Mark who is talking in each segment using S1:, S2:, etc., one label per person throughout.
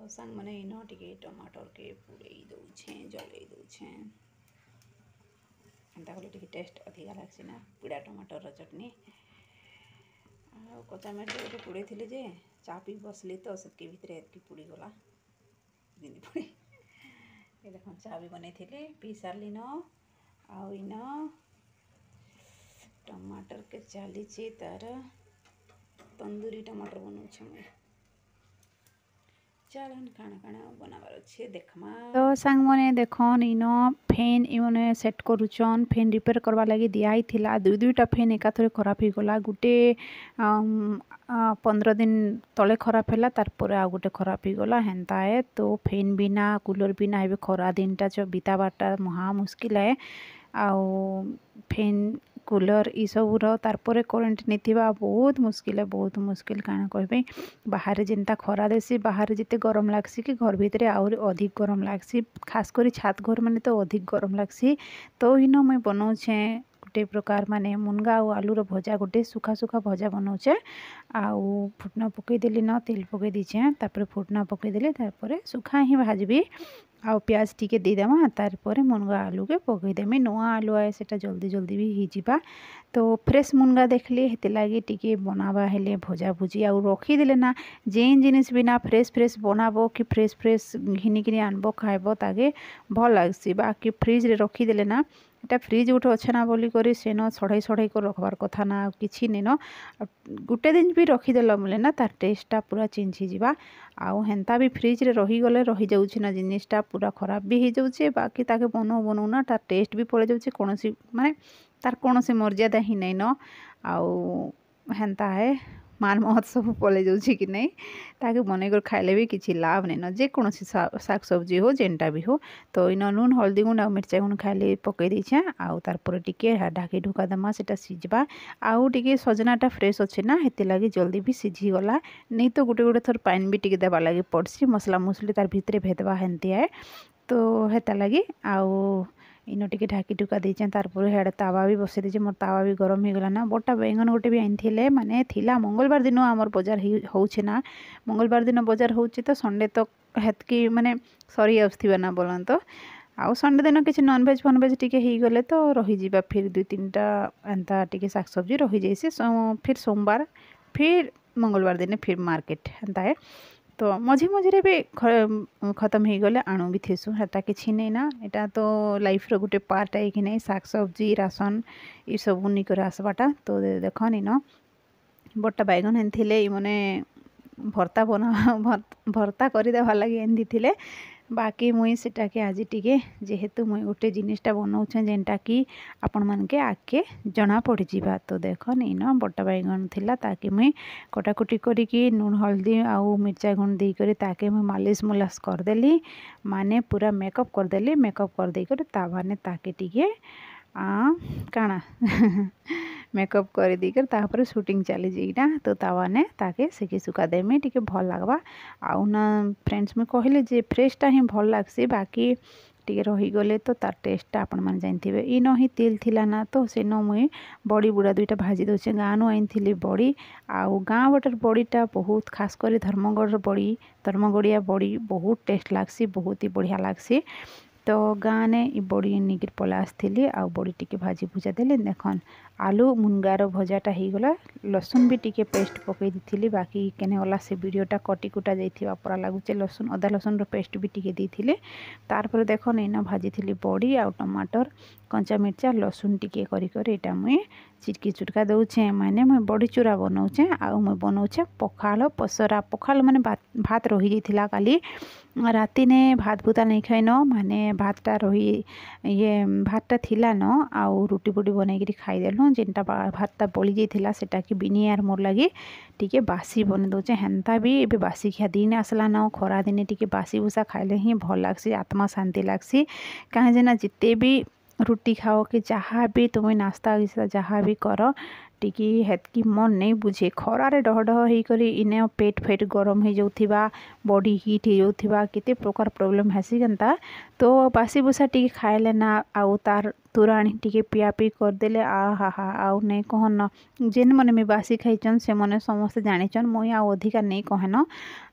S1: सांग मैंने इन टे टमाटर के पुड़े दौछे जल्दी दौछे एंता कले टे टेस्ट अधिका लगे ना पीड़ा टमाटर चटनी कचा मिर्च गोटे पुड़े थी जे चा पी बसली तो से भितर एतकी पुड़ी गला पुड़ी ये देख चा भी बन पी सारे न आईन टमाटर के चली तार तंदूरी टमाटर बनाऊे मुझे चल खाना खाना बनाबार अच्छे देखमा तो सांग मैंने देखन इन फैन इमने सेट करुचन फैन रिपेयर करवा लगी दिखाई थिला दुईटा फैन एकाथरे खराब हो गला गुटे 15 दिन तले खराब है तार आ गोटे खराब हो गला हेन्ता है तो फैन बिना कूलर बिना ए खरा दिनटा जो बिताबारटा महा मुस्किल है आउ फैन कूलर इसबूर तार करेन्ट नहीं बहुत मुस्किल काना कहे बाहर जेनता खरा देसी बाहर जिते गरम लगसी कि घर भितर आउरी अधिक गरम लगसी खास कर छात घर माने तो अधिक गरम लगसी तो इन मुई बनाऊे गोटे प्रकार माने मुनगा और आलूर भजा गोटे सुखा सुखा भजा बनाऊे आउ फुटना पकईदेली न तेल पकई दीचे तापर फुटना पकईदेली तापर सुखा ही भाजबी आउ प्याज टिके देदेमा तार मुनगा आलू के पकईदेमी नुआ आलू आए से जल्दी जल्दी भी हिजिबा तो फ्रेश मुनगा देखली हेते लगी टिके बनावा हेले भजा भुजी आउ रखीदेले ना जेन जिनिस बिना फ्रेश फ्रेश बनाबो कि फ्रेश फ्रेश घिनिकी आनबो खाइबो तागे भल लगसी बाकी फ्रिज रे रखीदेले ना এটা फ्रिज गोटे अच्छे ना बोलिक सेन सड़ाई सड़ाई कर रखबार कथा ना कि नहीं न गोटे दिन भी रखीदेल बोले ना तार टेस्टा पूरा चेंज होगा आउ हेन्ता भी फ्रिज रे रहीगले रही जाऊँ ना जिनिसटा पूरा खराब भी हो जाऊे बाकी ताके बनाऊ बनाऊ ना तार टेस्ट भी पड़े जाऊे कौन माने तार कौन मर्यादा ही नहीं न आउ हेन्ता है मान महत सब पलि जाऊँ कि नहीं ताके बनईकर खाइले भी किसी लाभ नहीं न जेकोसी शाक सब्जी हो जेनटा भी हो तो इन नून हल्दी गुंड आ मिर्चा गुंड खाइले पकई देछे आउ तार टिके ढाकी ढुका देमा सेटा सिझबा आउ टिके सजनाटा फ्रेश अच्छे ना हेते लगी जल्दी भी सिझीगला नहीं तो गोटे गोटे थर पानी भी टिके देवा लगी पड़सी मसला मुसली तार भितर भेदवा हेन्ती है तो हेता लगी आउ इन टिके ढाकी ढुका देचे तारपर हेड़े तावा भी बसई देचे मोर तावा भी गरम हो गला ना बटा बैंगन गोटे भी आनी माने थिला मंगलवार दिन आमर बजार होचे ना मंगलवार दिन बजार होचे तो संडे तो हेतकी माने सरी आसथिबा ना बोलन तो आउ संडे दिन किसी नॉनवेज फनवेज टिके ही गले तो रहीजिबा फिर 2-3टा एंता टिके शाक सब्जी रही जाइसी फिर सोमवार फिर मंगलवार दिन फिर मार्केट एंता है तो मझे मझे भी खत्म हो गले आणु भी थीसु हेटा किसी नहीं ना यहाँ तो लाइफ रो गोटे पार्ट है कि नहीं शाक सब्जी राशन ये सब निकर आसबाटा तो देखन इन बटा बैगन एनथिले मैंने भर्ता बना भर्ता करदेवा लगे एंदी थिले बाकी मुई सेटा के आज टिके जेहेतु मुई गोटे जिनिसटा बनाऊे जेनटा कि आपण मानके आके जना पड़ जावा तो देखन इन बटा बैगन थिला ताकि मुई कटाकुटी करिकी नून हल्दी आउ मिर्चा गुंड देकर ताके मुई मालिश मुलास करदेली माने पूरा मेकअप करदेली मेकअप कर देकर ताने ताके टिके काना मेकअप कर देकर तापर शूटिंग चली जाइना तो तावाने ताके सेकी सुखा देमी टिके भल लगवा आउ ना फ्रेंड्स में कहले जे फ्रेशटा ही भल लगसी बाकी टिके रहीगले तो तार टेस्टा आपण मैंने जानते इन ही तेल थिला ना तो सेन मुई बड़ी बुड़ा दुईटा भाजी दौचे गाँव आनी बड़ी आउ गाँ बटर बड़ीटा बहुत खास कर धर्मगढ़ बड़ी धर्मगढ़िया बड़ी बहुत टेस्ट लगसी बहुत ही बढ़िया लगसी तो गाँ ने बड़ी निकर पला आसती आ बड़ी टिके भाजी भुजा देले देखन आलू मुनगार भजाटा हो गला लसुन भी टिके पेस्ट पकई दी बाकी केने गला से वीडियोटा कटी कुटा जाइथिबा परा लागुचे लसुन अदा लसुन रो पेस्ट भी टिके देथिले तारपर देखन एना भाजी थिली बड़ी आ टमाटर कंचा मिर्चा लसुन टिके करी एटा मुई चिटकी चुटका दौचे माने मुई बड़ी चूरा बनाऊे आ मुई बनाऊे पखाल पसरा पखाल माने भात रही जाइथिला काली राति ने भात भूता नहीं खाइन माने भातटा रही ये भातटा थिला न आउ रुटी पुटी बनईकरी खाईदेलु जेनटा भातटा बली जाइथिला सेटा कि बिनी यार मोर लगी टिके बासी बने दौचे हेन्ता भी एबे बासी खिया दिन आसला न खरा दिने टिके बासी भूसा खाइले ही भल लागसी आत्मा शांति लागसी कहीं जेना जिते भी रुटी खाओ कि जहाँ भी तुम्हें नाश्ता जहाँ भी कर टिकी हेतकी मन नहीं बुझे खरारे डह डह होकर इने पेट फेट गरम हो जाऊथिबा बॉडी हीट हो जाऊथिबा केते प्रकार प्रॉब्लम हेसी केनता तो बासी बुसा टिके खाइले ना आउ तार तोराणी टिके पिया पी करदेले आ हा हा आउ नहीं कहन जेन मैंने भी बासी खाईचन से मैंने समस्ते जानीचन मुई आ अधिकार नहीं कहन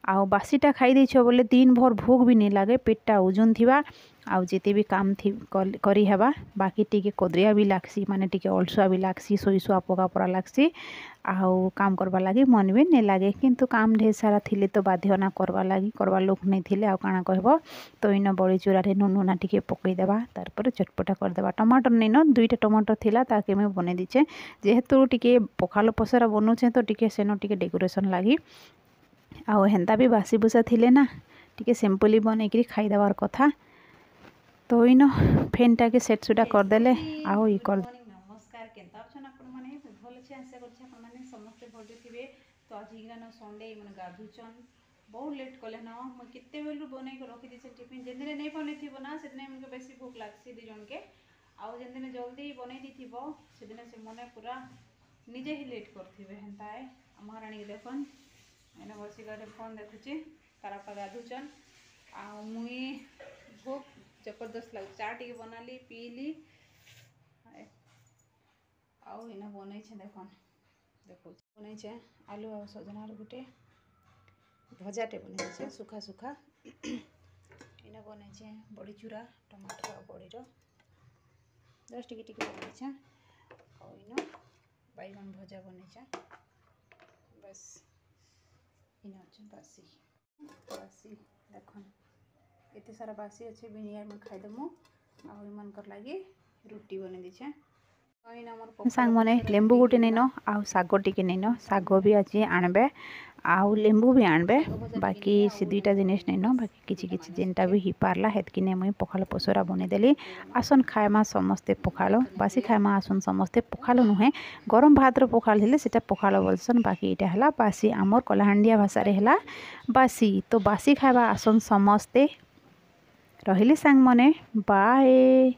S1: आउ बासीटा खाई देछ बोले दिन भर भोग भी नहीं लगे पेटटा ओजन थिबा आउ जेते भी काम थी करी हेबा बाकी टिके कदरिया भी लागसी माने टिके अलसुआ भी लागसी सोईसुआ पका पड़ा लागसी आउ काम करवा लगी मन भी नहीं लगे किंतु काम ढेर सारा थिले तो बाध्य ना करवा लगी करवा लोक नहीं थिले आउ काना कहबो तो इन बड़ी चूरा रे नुना टिके पकई देबा तारपर चटपटा कर देबा टमाटर नहीं न दुईटा टमाटर थिला ताके मैं बने दीचे जेहेतु टिके पखाल पसरा बनौछे तो टिके सेनो टिके डेकोरेशन लगी आउ हेन्ता भी बासी बुसा थिले ना टिके सिंपली बनईकरी खाई देवार कथा तो इन फेनटा के सेट सुटा करदेले आउ ई कर नमस्कार केनता अछन आपण माने भल छै आशा करछि आपण माने समस्त भल थिबे तो आज हिगना संडे मन गाधुचन बहुत लेट कले न म केते बेलु बनै के रखि दिसे टिफिन जेने नै बनै थिबो ना सेदिने हमके बेसी भूख लागसी दि जन के आउ जेने जल्दी बनै दी थिबो सेदिने से मने पूरा निजे ही लेट करथिबे हेंता है महारानी के देखन एने बसी गरे फोन देखुची तारापा गाधुचन आ मुई भूख जबरदस्त लग चा टी बनाली पीली आउ इना बनै छे देखन देखो बनै छे आलू और सजनार गुटे भजाटे बनै छे सुखा सुखा इना बनै छे बड़ी चूरा टमाटर और बड़ी रो जस्ट टिके टिके बनै छे और इना बैगन भजा बनै छे बस इना छे बासी बासी देखन एते सारा बासी अच्छे बिनियार में खाईदेमु आ मन कर लगी रुटी बने दीछे सांग मैंने लेंबू गोटे नहीं न आउ शाग टिके नहीं न शाग भी अच्छी आणबे आउ लेंबू भी आणबे बाकी से दुईटा जिनिस नहीं न बाकी किछि किछि जेनटा भी ही पारला हेतकी ने मुई पखाल पसरा बनेदेली आसन खाएमा समस्ते पखाल बासी खाएमा आसन समस्ते पखाल नुहे गरम भात रो पखाल हेले सेटा पखाल बोलसन बाकी इटा हला बासी आमर कलाहांडिया भाषा रे हला बासी तो बासी खाएबा आसन समस्ते रहिले सांग मने बाय।